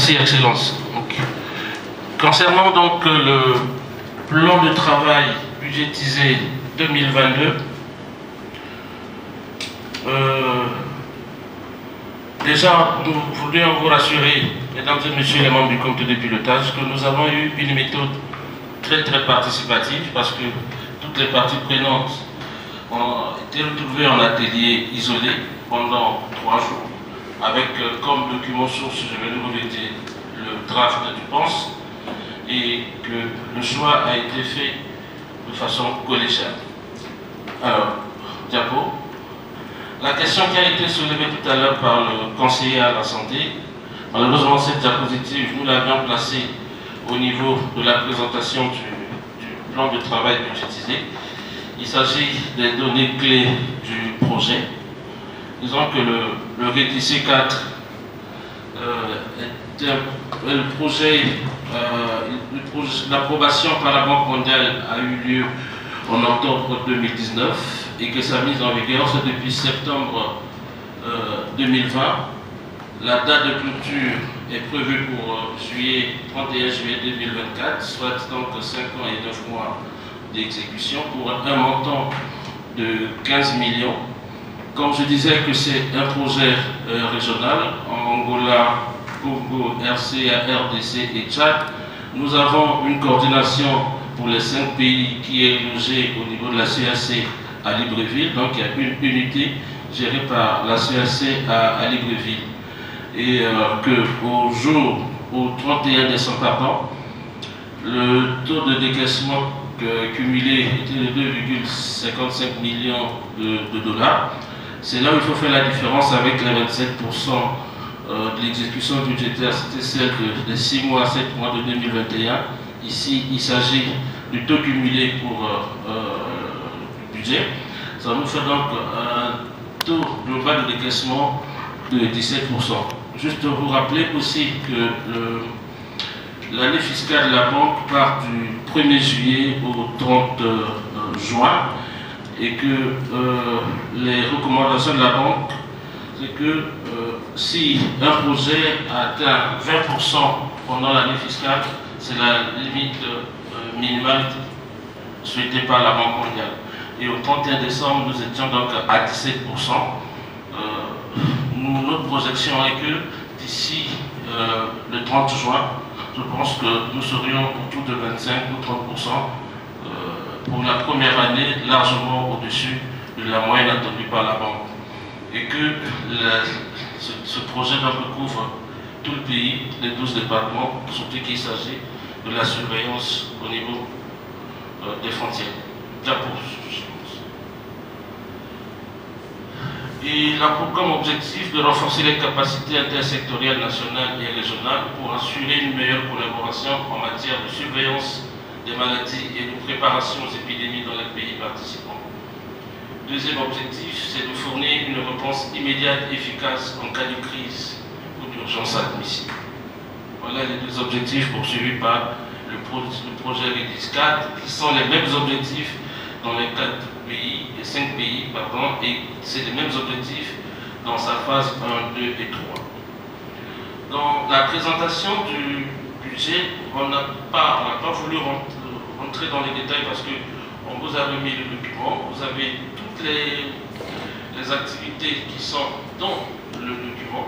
Merci, Excellence. Donc, concernant donc le plan de travail budgétisé 2022, déjà, nous voulions vous rassurer, mesdames et messieurs les membres du comité de pilotage, que nous avons eu une méthode très participative parce que toutes les parties prenantes ont été retrouvées en atelier isolé pendant 3 jours, avec comme document source, je vais nous revêtir le draft du PANS, et que le choix a été fait de façon collégiale. Alors, diapo. La question qui a été soulevée tout à l'heure par le conseiller à la santé, malheureusement cette diapositive, nous l'avions placée au niveau de la présentation du plan de travail budgétisé. Il s'agit des données clés du projet. Disons que le REDIC 4 l'approbation par la Banque mondiale a eu lieu en octobre 2019 et que sa mise en vigueur c'est depuis septembre 2020. La date de clôture est prévue pour 31 juillet 2024, soit donc 5 ans et 9 mois d'exécution pour un montant de 15 millions. Comme je disais que c'est un projet régional, en Angola, Congo, RCA, RDC et Tchad, nous avons une coordination pour les 5 pays qui est logée au niveau de la CAC à Libreville. Donc il y a une unité gérée par la CAC à Libreville. Et au 31 décembre, le taux de décaissement cumulé était de 2,55 millions de dollars. C'est là où il faut faire la différence avec les 27% de l'exécution budgétaire, c'était celle des 6 mois, 7 mois de 2021. Ici, il s'agit du taux cumulé pour le budget. Ça nous fait donc un taux global de décaissement de 17%. Juste vous rappeler aussi que l'année fiscale de la banque part du 1er juillet au 30 juin et que les recommandations de la banque, c'est que si un projet atteint 20% pendant l'année fiscale, c'est la limite minimale souhaitée par la Banque mondiale. Et au 31 décembre, nous étions donc à 17%. Notre projection est que d'ici le 30 juin, je pense que nous serions autour de 25 ou 30% pour la première année, largement au-dessus de la moyenne attendue par la banque. Et que ce projet recouvre tout le pays, les 12 départements, surtout qu'il s'agit de la surveillance au niveau des frontières. Il a comme objectif de renforcer les capacités intersectorielles nationales et régionales pour assurer une meilleure collaboration en matière de surveillance des maladies et de préparation aux épidémies dans les pays participants. Deuxième objectif, c'est de fournir une réponse immédiate et efficace en cas de crise ou d'urgence admissible. Voilà les 2 objectifs poursuivis par le projet REDIC 4, qui sont les mêmes objectifs dans les 5 pays, et c'est les mêmes objectifs dans sa phase 1, 2 et 3. Dans la présentation du budget, on n'a pas voulu rentrer dans les détails parce qu'on vous a remis le document, vous avez toutes les activités qui sont dans le document.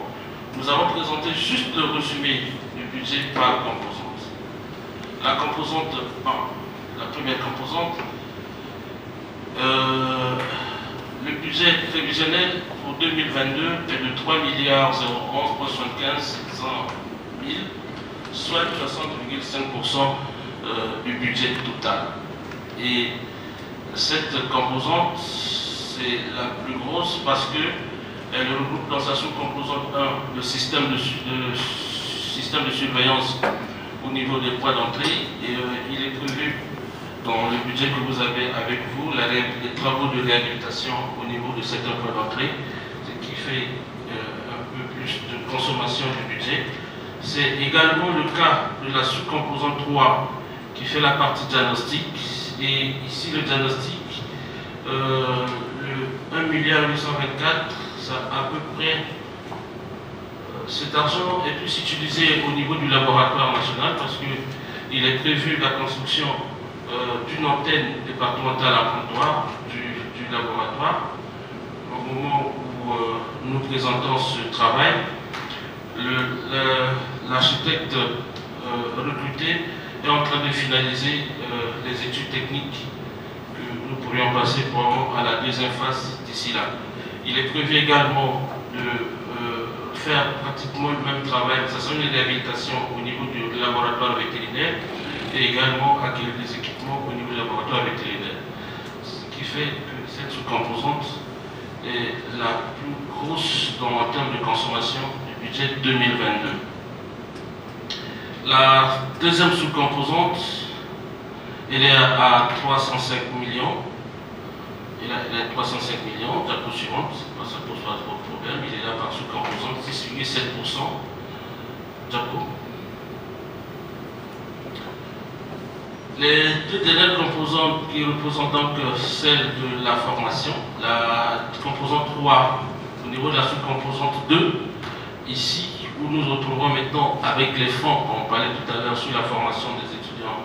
Nous avons présenté juste le résumé du budget par composante. La composante 1, la première composante, le budget prévisionnel pour 2022 est de 3 011,75 000, soit 60,5% du budget total. Et cette composante, c'est la plus grosse parce qu'elle regroupe dans sa sous-composante 1 le système de surveillance au niveau des points d'entrée. Et il est prévu dans le budget que vous avez avec vous, les travaux de réhabilitation au niveau de certains points d'entrée, ce qui fait un peu plus de consommation du budget. C'est également le cas de la sous-composante 3 qui fait la partie diagnostic. Et ici, le diagnostic, le 1,824 milliard, ça a à peu près cet argent est plus utilisé au niveau du laboratoire national parce qu'il est prévu la construction d'une antenne départementale à Pointe-Noire du laboratoire. Au moment où nous présentons ce travail, l'architecte recruté est en train de finaliser les études techniques que nous pourrions passer probablement à la deuxième phase d'ici là. Il est prévu également de faire pratiquement le même travail, ça sera une réhabilitation au niveau du laboratoire vétérinaire et également acquérir des équipements au niveau du laboratoire vétérinaire. Ce qui fait que cette sous-composante est la plus grosse en termes de consommation du budget 2022. La deuxième sous-composante, elle est à 305 millions. Elle est à 305 millions, la suivante, ça ne pose pas trop de problème. Il est là par sous-composante 6,7%. D'accord. Les deux dernières composantes qui représentent donc celle de la formation, la composante 3 au niveau de la sous-composante 2, ici où nous nous retrouvons maintenant avec les fonds, on parlait tout à l'heure sur la formation des étudiants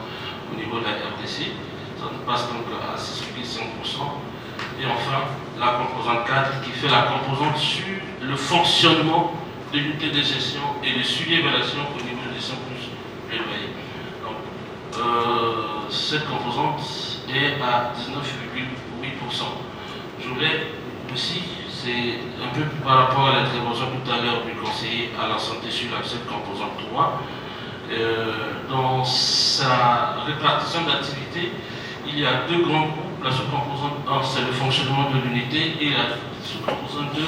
au niveau de la RDC, ça nous passe donc à 6,5%. Et enfin, la composante 4 qui fait la composante sur le fonctionnement de l'unité de gestion et de suivi-évaluation au niveau de gestion plus plaidoyer. Donc, cette composante est à 19,8%. Je voulais aussi, c'est un peu par rapport à l'intervention tout à l'heure du conseiller à la santé sur cette composante 3, dans sa répartition d'activité, il y a deux grands groupes. La sous-composante 1, c'est le fonctionnement de l'unité, et la sous-composante 2,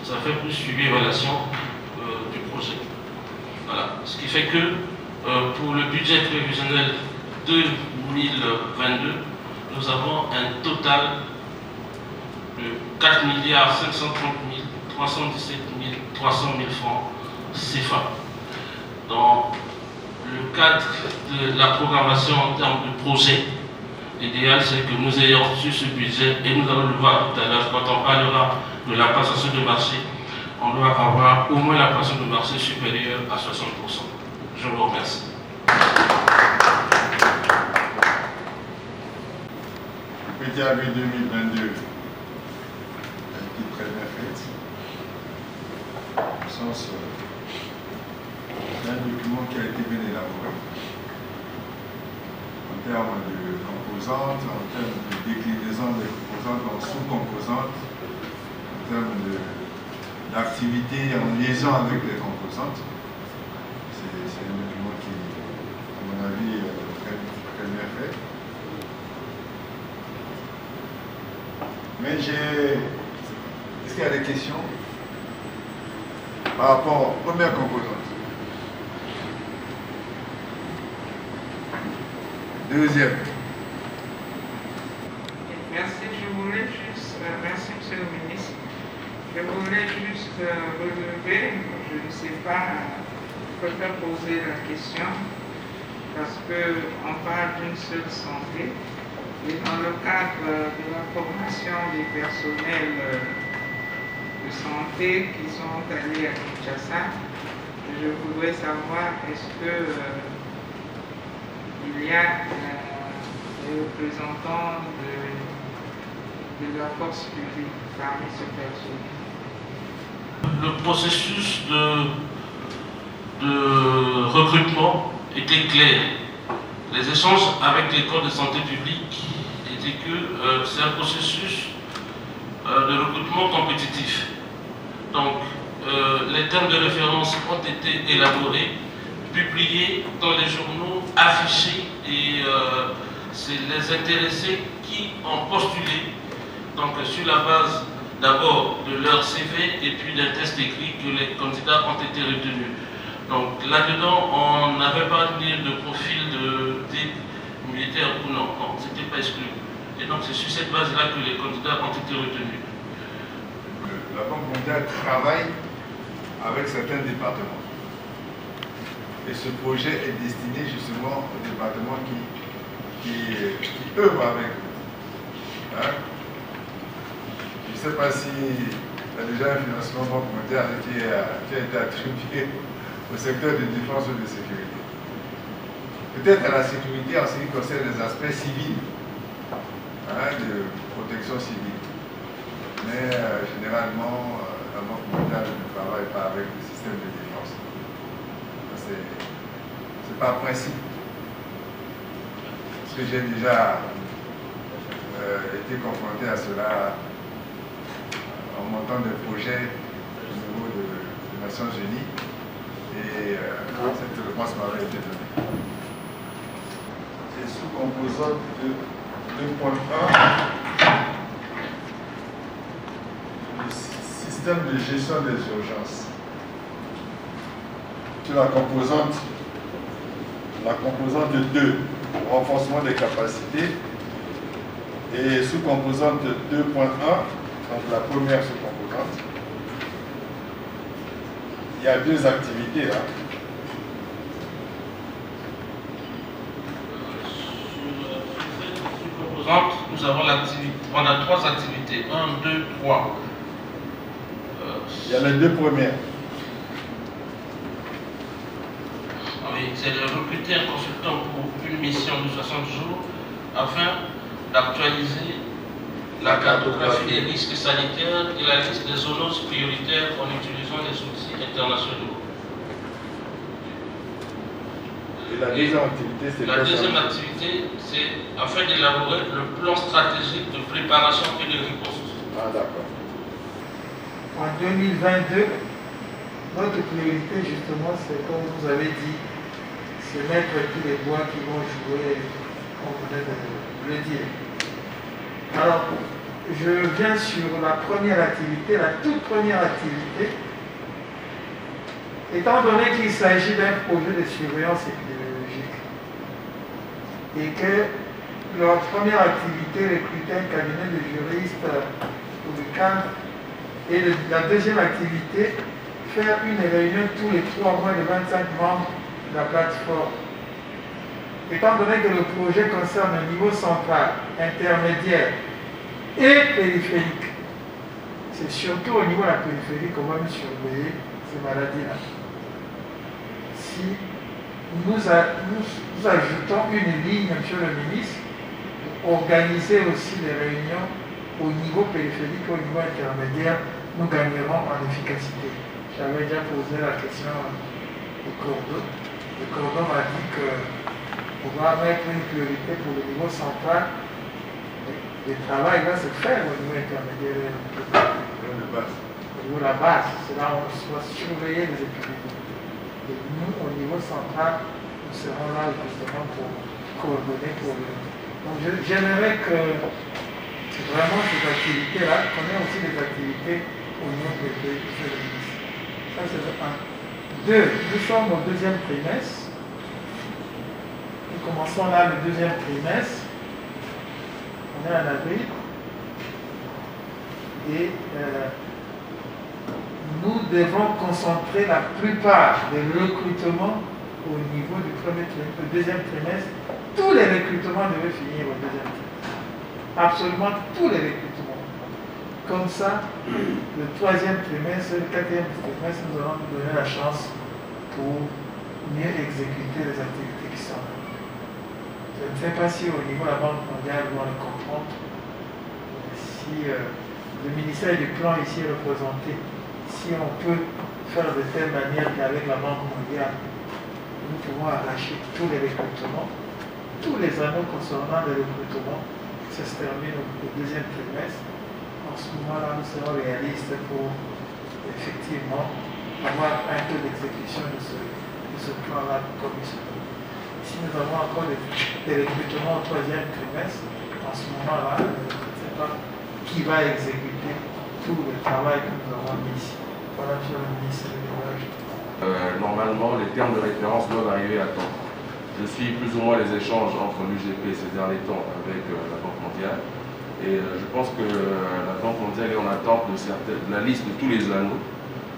ça fait plus suivi évaluation du projet. Voilà. Ce qui fait que pour le budget prévisionnel 2022, nous avons un total de 4 530 317 300 000 francs CFA. Dans le cadre de la programmation en termes de projet, l'idéal, c'est que nous ayons reçu ce budget et nous allons le voir tout à l'heure quand on parlera de la passation de marché. On doit avoir au moins la passation de marché supérieure à 60%. Je vous remercie. Le PTAB 2022 a été très bien fait. Au sens d'un document qui a été bien élaboré. En termes de composantes, en termes de déclinaison des composantes en sous-composantes, en termes d'activité en liaison avec les composantes. C'est un document qui, à mon avis, est très bien fait. Mais est-ce qu'il y a des questions par rapport aux premières composantes? Deuxième. Merci, merci Monsieur le ministre. Je voulais juste relever, je ne sais pas, je préfère poser la question, parce qu'on parle d'une seule santé, et dans le cadre de la formation des personnels de santé qui sont allés à Kinshasa, je voudrais savoir est-ce que il y a des représentants de la force publique parmi ce personnel. Le processus de recrutement était clair. Les échanges avec l'école de santé publique étaient que c'est un processus de recrutement compétitif. Donc, les termes de référence ont été élaborés, publiés dans les journaux, affichés, et c'est les intéressés qui ont postulé, donc sur la base d'abord de leur CV et puis d'un test écrit que les candidats ont été retenus. Donc là-dedans, on n'avait pas de profil des militaires ou non, c'était pas exclu. Et donc c'est sur cette base-là que les candidats ont été retenus. La Banque mondiale travaille avec certains départements. Et ce projet est destiné justement aux départements qui œuvrent avec eux. Hein? Je ne sais pas si il y a déjà un financement Banque mondiale qui a été attribué au secteur de défense ou de sécurité. Peut-être à la sécurité en ce qui concerne les aspects civils, de protection civile. Mais généralement, la Banque mondiale ne travaille pas avec le système de défense. C'est pas un principe. Parce que j'ai déjà été confronté à cela en montant des projets au niveau des Nations Unies et cette réponse m'avait été donnée. C'est sous composante de 2.1, le système de gestion des urgences. Sur la composante 2, renforcement des capacités, et sous composante 2.1, donc la première sous-composante, il y a 2 activités là. Nous avons l'activité, on a 3 activités, 1, 2, 3. Il y a les 2 premières. Oui, c'est de recruter un consultant pour une mission de 60 jours afin d'actualiser la cartographie des risques sanitaires et la liste des zoonoses prioritaires en utilisant les outils internationaux. Et la deuxième activité, c'est la deuxième activité, c'est afin d'élaborer le plan stratégique de préparation et de riposte. Ah, d'accord. En 2022, notre priorité, justement, c'est, comme vous avez dit, c'est mettre tous les bois qui vont jouer, comme vous venez de le dire. Alors, je viens sur la première activité, la toute première activité. Étant donné qu'il s'agit d'un projet de surveillance épidémiologique et que leur première activité recrutait un cabinet de juristes pour le cadre, et la deuxième activité, faire une réunion tous les 3 mois de 25 membres de la plateforme. Étant donné que le projet concerne le niveau central, intermédiaire et périphérique, c'est surtout au niveau de la périphérie qu'on va nous surveiller ces maladies-là. Si nous ajoutons une ligne, monsieur le ministre, pour organiser aussi les réunions au niveau périphérique, au niveau intermédiaire, nous gagnerons en efficacité. J'avais déjà posé la question au Cordon. Le Cordon m'a dit qu'on va mettre une priorité pour le niveau central. Le travail va se faire au niveau intermédiaire. Au niveau de la base, c'est là où on va surveiller les épidémies. Et nous, au niveau central, nous serons là justement pour coordonner pour le. Donc j'aimerais que vraiment ces activités-là, qu'on ait aussi des activités au niveau de l'Église. Ça c'est le 1. 2. Nous sommes au 2e trimestre. Nous commençons là le 2e trimestre. On est en avril. Et nous devons concentrer la plupart des recrutements au niveau du 2e trimestre. Tous les recrutements devaient finir au 2e trimestre. Absolument tous les recrutements. Comme ça, le 3e trimestre et le 4e trimestre, nous allons nous donner la chance pour mieux exécuter les activités qui sont là. Je ne sais pas si au niveau de la Banque mondiale, vous allez comprendre, si le ministère du Plan ici est représenté, si on peut faire de telle manière qu'avec la Banque mondiale, nous pouvons arracher tous les recrutements, tous les anneaux concernant les recrutements, ça se termine au 2e trimestre. En ce moment-là, nous serons réalistes pour effectivement avoir un taux d'exécution de ce plan-là comme il se peut. Si nous avons encore des recrutements au 3e trimestre, en ce moment-là, je ne sais pas qui va exécuter tout le travail que nous avons mis ici. Voilà, monsieur le ministre de l'Élevage. Normalement, les termes de référence doivent arriver à temps. Je suis plus ou moins les échanges entre l'UGP ces derniers temps avec la Banque mondiale. Et je pense que la Banque mondiale est en attente de la liste de tous les anneaux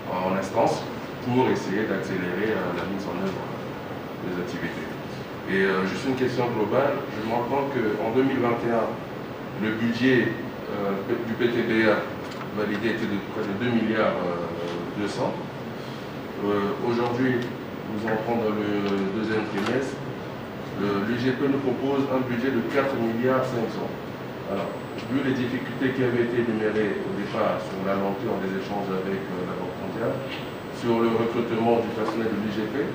en instance pour essayer d'accélérer la mise en œuvre des activités. Et juste une question globale, je me rends compte qu'en 2021, le budget du PTBA validé était de près de 2 milliards 200. Aujourd'hui, nous entrons dans le deuxième trimestre. L'UGP nous propose un budget de 4 milliards 500. Alors, vu les difficultés qui avaient été énumérées au départ sur la lenteur des échanges avec la Banque mondiale, sur le recrutement du personnel de l'UGP,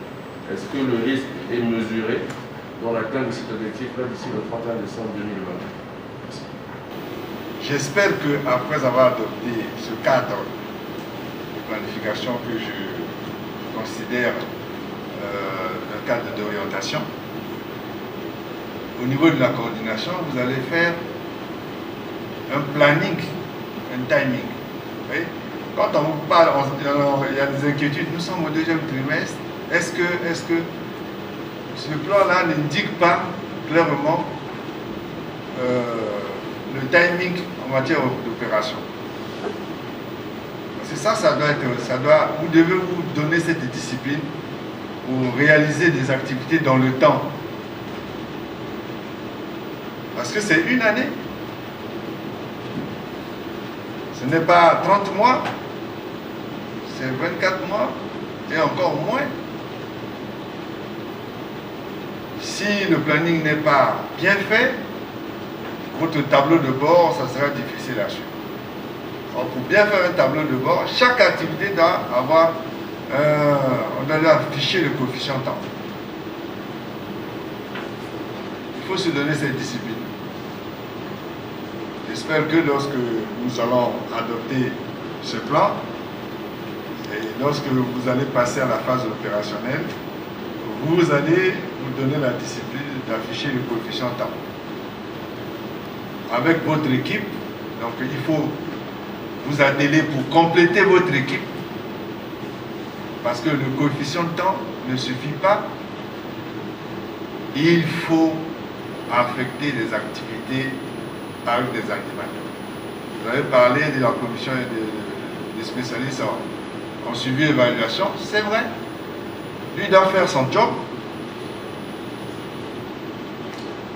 est-ce que le risque est mesuré dans l'atteinte de cet objectif-là d'ici le 31 décembre 2020? J'espère qu'après avoir adopté ce cadre de planification que je considère un cadre d'orientation, au niveau de la coordination, vous allez faire un planning, un timing. Oui? Quand on vous parle, il y a des inquiétudes, nous sommes au deuxième trimestre, est-ce que ce plan-là n'indique pas clairement le timing en matière d'opération? C'est ça, vous devez vous donner cette discipline pour réaliser des activités dans le temps. Parce que c'est une année. Ce n'est pas 30 mois, c'est 24 mois et encore moins. Si le planning n'est pas bien fait, votre tableau de bord, ça sera difficile à suivre. Alors, pour bien faire un tableau de bord, chaque activité doit avoir, on doit afficher le coefficient temps. Il faut se donner cette discipline. J'espère que lorsque nous allons adopter ce plan, et lorsque vous allez passer à la phase opérationnelle, vous allez vous donner la discipline d'afficher le coefficient temps. Avec votre équipe, donc il faut vous atteler pour compléter votre équipe, parce que le coefficient de temps ne suffit pas. Il faut affecter des activités avec des animateurs. Vous avez parlé de la commission et des spécialistes en suivi et évaluation, c'est vrai. Lui doit faire son job.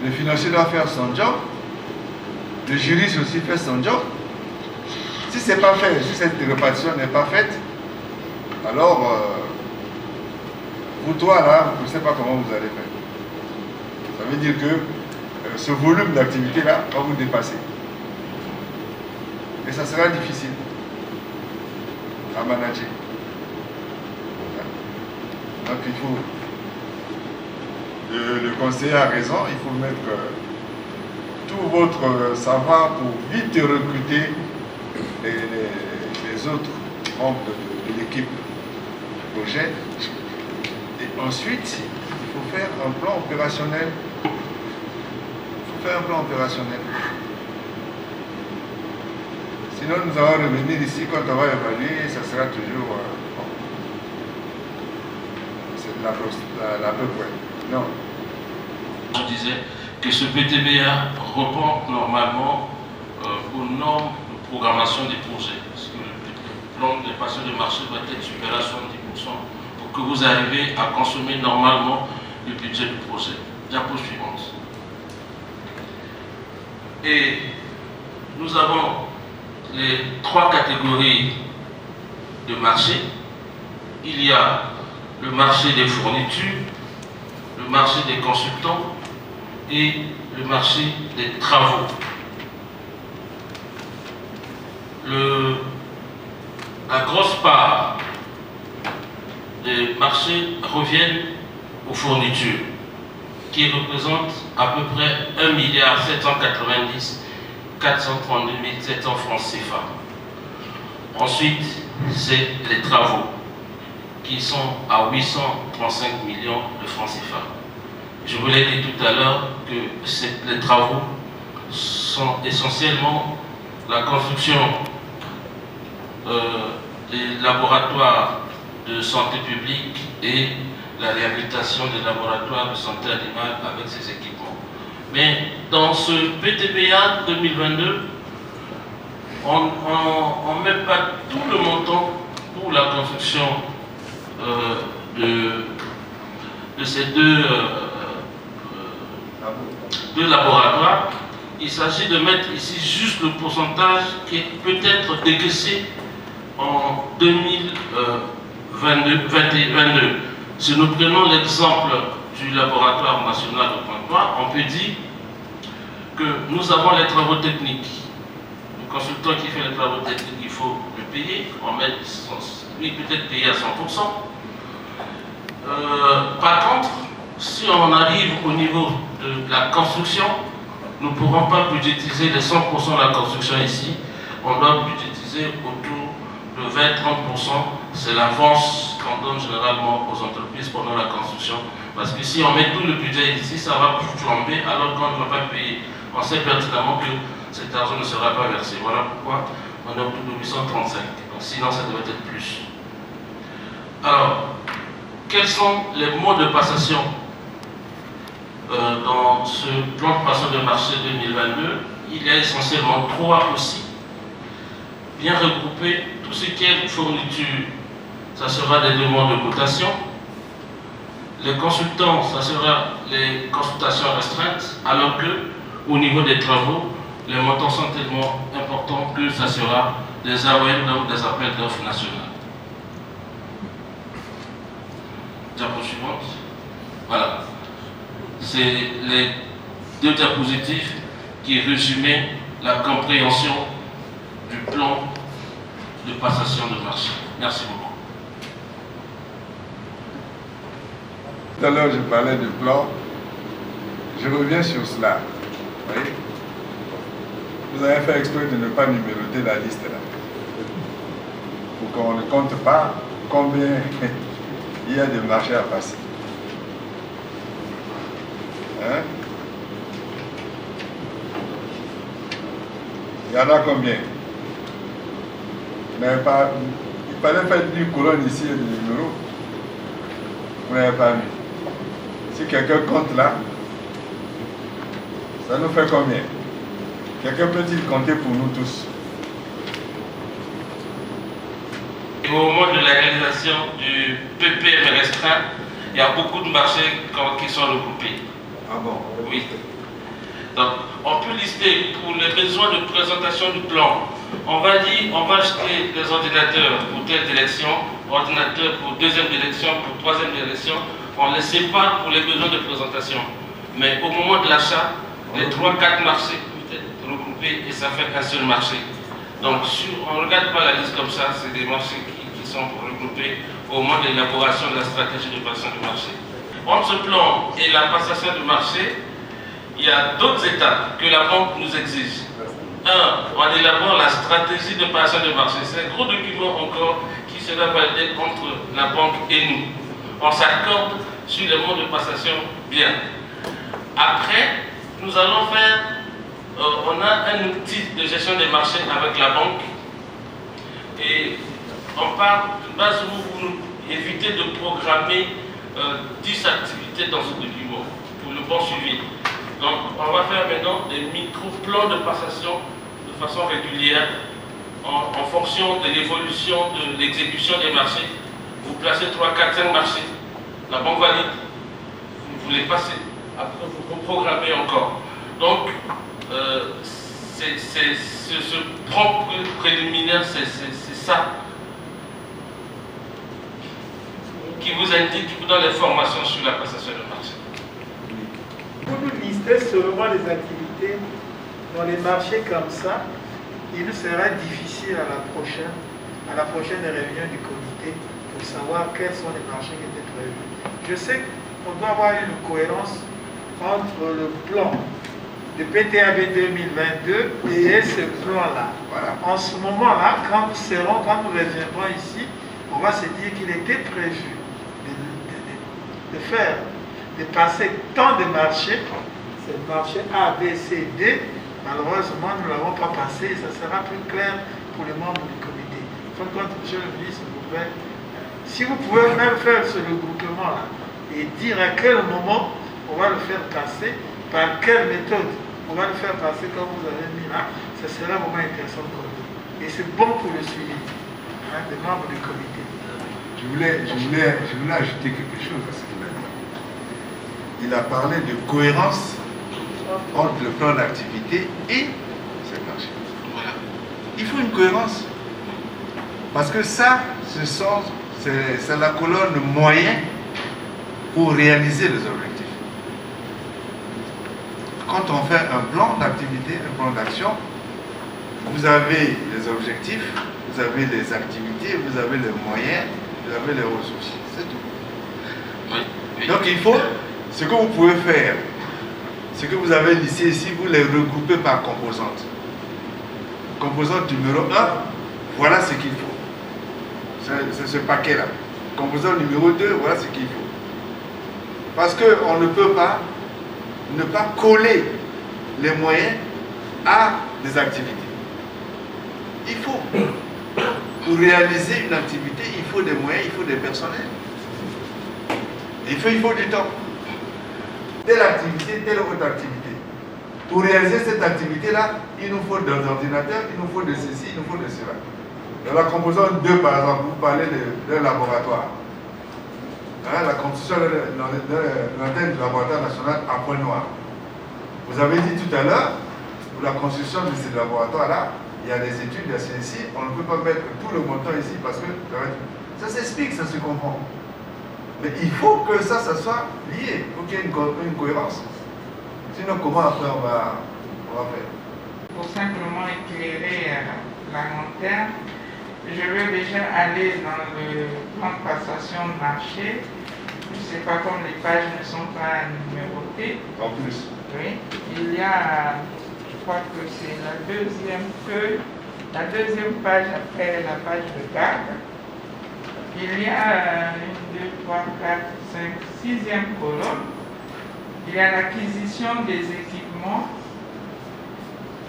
Le financier doit faire son job. Le juriste aussi fait son job. Si ce n'est pas fait, si cette répartition n'est pas faite, alors vous, toi là, je ne sais pas comment vous allez faire. Ça veut dire que ce volume d'activité-là va vous dépasser. Et ça sera difficile à manager. Donc il faut, le conseiller a raison, il faut mettre tout votre savoir pour vite recruter les autres membres de l'équipe du projet. Et ensuite, il faut faire un plan opérationnel. Un plan opérationnel. Sinon, nous allons revenir ici quand on va évaluer, ça sera toujours c'est la peu près. Non. On disait que ce PTBA répond normalement aux normes de programmation des projets. Parce que le plan de passation de marché doit être supérieur à 70% pour que vous arriviez à consommer normalement le budget du projet. Diapo suivante. Et nous avons les 3 catégories de marché. Il y a le marché des fournitures, le marché des consultants et le marché des travaux. La grosse part des marchés reviennent aux fournitures, qui représente à peu près 1 790 432 700 francs CFA. Ensuite, c'est les travaux, qui sont à 835 millions de francs CFA. Je vous l'ai dit tout à l'heure que les travaux sont essentiellement la construction des laboratoires de santé publique et la réhabilitation des laboratoires de santé animale avec ces équipements. Mais dans ce PTBA 2022, on ne met pas tout le montant pour la construction de ces deux laboratoires, il s'agit de mettre ici juste le pourcentage qui peut être décaissé en 2022. Si nous prenons l'exemple du laboratoire national de Pointe-Noire, on peut dire que nous avons les travaux techniques. Le consultant qui fait les travaux techniques, il faut le payer, lui peut-être payer à 100%. Par contre, si on arrive au niveau de la construction, nous ne pourrons pas budgétiser les 100% de la construction ici. On doit budgétiser autour de 20-30%. C'est l'avance qu'on donne généralement aux entreprises pendant la construction. Parce que si on met tout le budget ici, ça va flamber alors qu'on ne va pas payer. On sait pertinemment que cet argent ne sera pas versé. Voilà pourquoi on est autour de 835. Donc sinon, ça devrait être plus. Alors, quels sont les modes de passation dans ce plan de passation de marché 2022? Il y a essentiellement 3 aussi. Bien regrouper tout ce qui est fourniture, ça sera des demandes de cotation. Les consultants, ça sera les consultations restreintes, alors que au niveau des travaux, les montants sont tellement importants que ça sera des AON, donc des appels d'offres nationales. Diapo suivante. Voilà. C'est les 2 diapositives qui résumaient la compréhension du plan de passation de marché. Merci beaucoup. Tout à l'heure, je parlais du plan. Je reviens sur cela. Vous voyez? Vous avez fait exprès de ne pas numéroter la liste là. Pour qu'on ne compte pas combien il y a de marchés à passer. Hein? Il y en a combien? Vous n'avez pas... Il fallait faire une colonne ici et des numéros. Vous n'avez pas mis. Si quelqu'un compte là, ça nous fait combien? Quelqu'un peut-il compter pour nous tous? Et au moment de la réalisation du PPM restreint, il y a beaucoup de marchés qui sont regroupés. Ah bon? Oui. Donc, on peut lister pour les besoins de présentation du plan. On va dire, on va acheter des ordinateurs pour telle direction, ordinateurs pour deuxième direction, pour troisième direction. On les sépare pour les besoins de présentation. Mais au moment de l'achat, les 3-4 marchés peuvent être regroupés et ça fait un seul marché. Donc, on ne regarde pas la liste comme ça, c'est des marchés qui sont regroupés au moment de l'élaboration de la stratégie de passation de marché. Entre ce plan et la passation de marché, il y a d'autres étapes que la banque nous exige. On élabore la stratégie de passation de marché. C'est un gros document encore qui sera validé entre la banque et nous. On s'accorde sur les modes de passation bien. Après, nous allons faire, on a un outil de gestion des marchés avec la banque et on part d'une base où vous évitez de programmer 10 activités dans ce document pour le bon suivi. Donc, on va faire maintenant des micro-plans de passation de façon régulière en fonction de l'évolution de l'exécution des marchés. Vous placez 3, 4, 5 marchés, la banque valide, vous les passez, après vous reprogrammez encore. Donc, ce propre préliminaire, c'est ça qui vous indique, qui vous donne les formations sur la passation de marché. Pour nous lister seulement les activités dans les marchés comme ça, il nous sera difficile à la prochaine réunion du comité pour savoir quels sont les marchés qui étaient prévus. Je sais qu'on doit avoir une cohérence entre le plan de PTAB 2022 et ce plan-là. Voilà. En ce moment-là, quand nous reviendrons ici, on va se dire qu'il était prévu de passer tant de marchés, c'est le marché A, B, C, D. Malheureusement, nous ne l'avons pas passé et ça sera plus clair pour les membres du comité. Par contre, monsieur le ministre, s'il vous plaît, si vous pouvez même faire ce regroupement-là et dire à quel moment on va le faire passer, par quelle méthode on va le faire passer comme vous avez mis là, ça sera vraiment intéressant pour nous. Et c'est bon pour le suivi des membres du comité. Je voulais ajouter quelque chose à ce qu'il a dit. Il a parlé de cohérence entre le plan d'activité et ces marchés. Voilà. Il faut une cohérence. Parce que ça, c'est la colonne moyenne pour réaliser les objectifs. Quand on fait un plan d'activité, un plan d'action, vous avez les objectifs, vous avez les activités, vous avez les moyens, vous avez les ressources. C'est tout. Oui. Donc il faut, ce que vous pouvez faire, ce que vous avez listé ici, vous les regroupez par composantes. Composante numéro 1, voilà ce qu'il faut. C'est ce paquet-là. Composante numéro 2, voilà ce qu'il faut. Parce qu'on ne peut pas ne pas coller les moyens à des activités. Il faut, pour réaliser une activité, il faut des moyens, il faut des personnels. Il faut du temps. Telle activité, telle autre activité. Pour réaliser cette activité-là, il nous faut des ordinateurs, il nous faut de ceci, il nous faut de cela. Dans la composante 2, par exemple, vous parlez d'un laboratoire. Hein, la construction d'un laboratoire national à Pointe-Noire. Vous avez dit tout à l'heure, pour la construction de ce laboratoire-là, il y a des études, il y a ceci, on ne peut pas mettre tout le montant ici parce que ça s'explique, ça se comprend. Mais il faut que ça soit lié, il faut qu'il y ait une cohérence. Sinon, comment après on va faire? Pour simplement éclairer la lanterne, je veux déjà aller dans le plan de passation de marché. Je ne sais pas comme les pages ne sont pas numérotées. En plus. Oui, il y a, je crois que c'est la deuxième feuille, la deuxième page après la page de garde. Il y a 1, 2, 3, 4, 5, 6e colonne. Il y a l'acquisition des équipements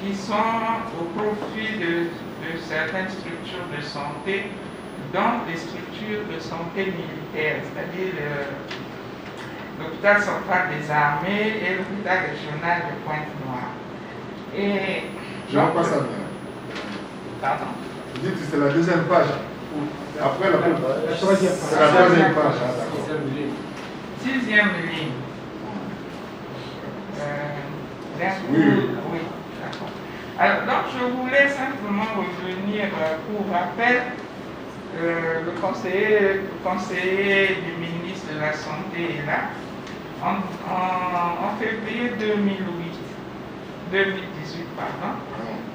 qui sont au profit de certaines structures de santé, dont des structures de santé militaires, c'est-à-dire l'hôpital central des armées et l'hôpital régional de Pointe-Noire. Et je ne vois pas ça bien. Pardon? Vous dites que c'est la deuxième page. Après la troisième page. C'est la troisième page. Sixième ligne. Oui. Oui, d'accord. Alors, donc, je voulais simplement revenir pour rappel. Le conseiller du ministre de la Santé est là. En février 2018,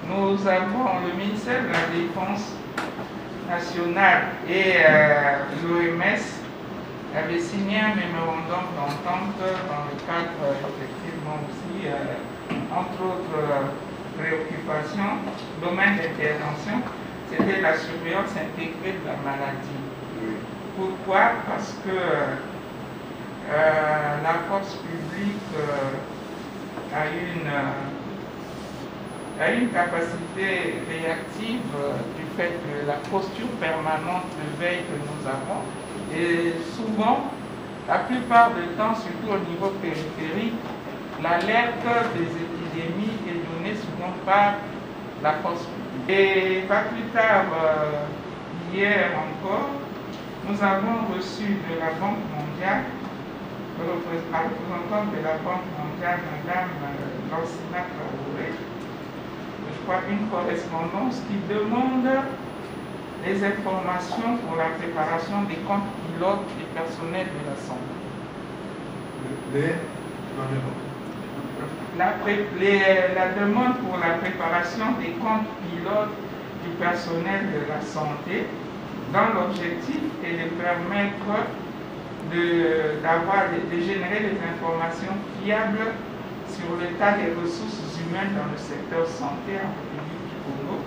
nous avons le ministère de la Défense nationale et l'OMS avaient signé un mémorandum d'entente dans le cadre effectivement aussi, entre autres préoccupations, domaine d'intervention, c'était la surveillance intégrée de la maladie. Pourquoi? Parce que la force publique a une capacité réactive du fait de la posture permanente de veille que nous avons. Et souvent, la plupart du temps, surtout au niveau périphérique, l'alerte des épidémies est donnée souvent par la force publique. Et pas plus tard, hier encore, nous avons reçu de la Banque mondiale, la représentante de la Banque mondiale, Mme Lancina Traoré, je crois une correspondance qui demande les informations pour la préparation des comptes pilotes du personnel de la santé. La demande pour la préparation des comptes pilotes du personnel de la santé, dont l'objectif est de permettre de générer des informations fiables sur l'état des ressources humaines dans le secteur santé en République du Congo,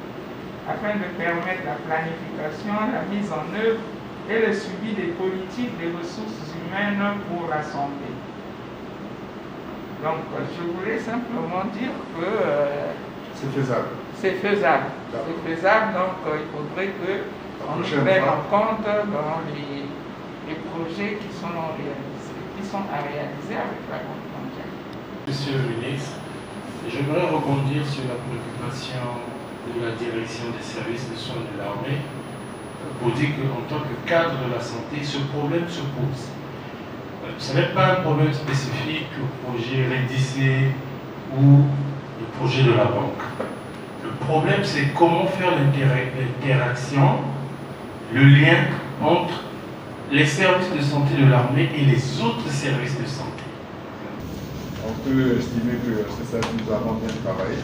afin de permettre la planification, la mise en œuvre et le suivi des politiques des ressources humaines pour la santé. Donc, je voulais simplement dire que c'est faisable. C'est faisable. C'est faisable, donc il faudrait qu'on nous prenne en compte dans les projets qui sont à réaliser avec la Banque mondiale. Monsieur le ministre, j'aimerais rebondir sur la préoccupation de la direction des services de soins de l'armée pour dire qu'en tant que cadre de la santé, ce problème se pose. Ce n'est pas un problème spécifique au projet rédisé ou ou le projet de la banque. Le problème, c'est comment faire l'interaction, le lien entre les services de santé de l'armée et les autres services de santé. On peut estimer que c'est ça que nous avons bien travaillé.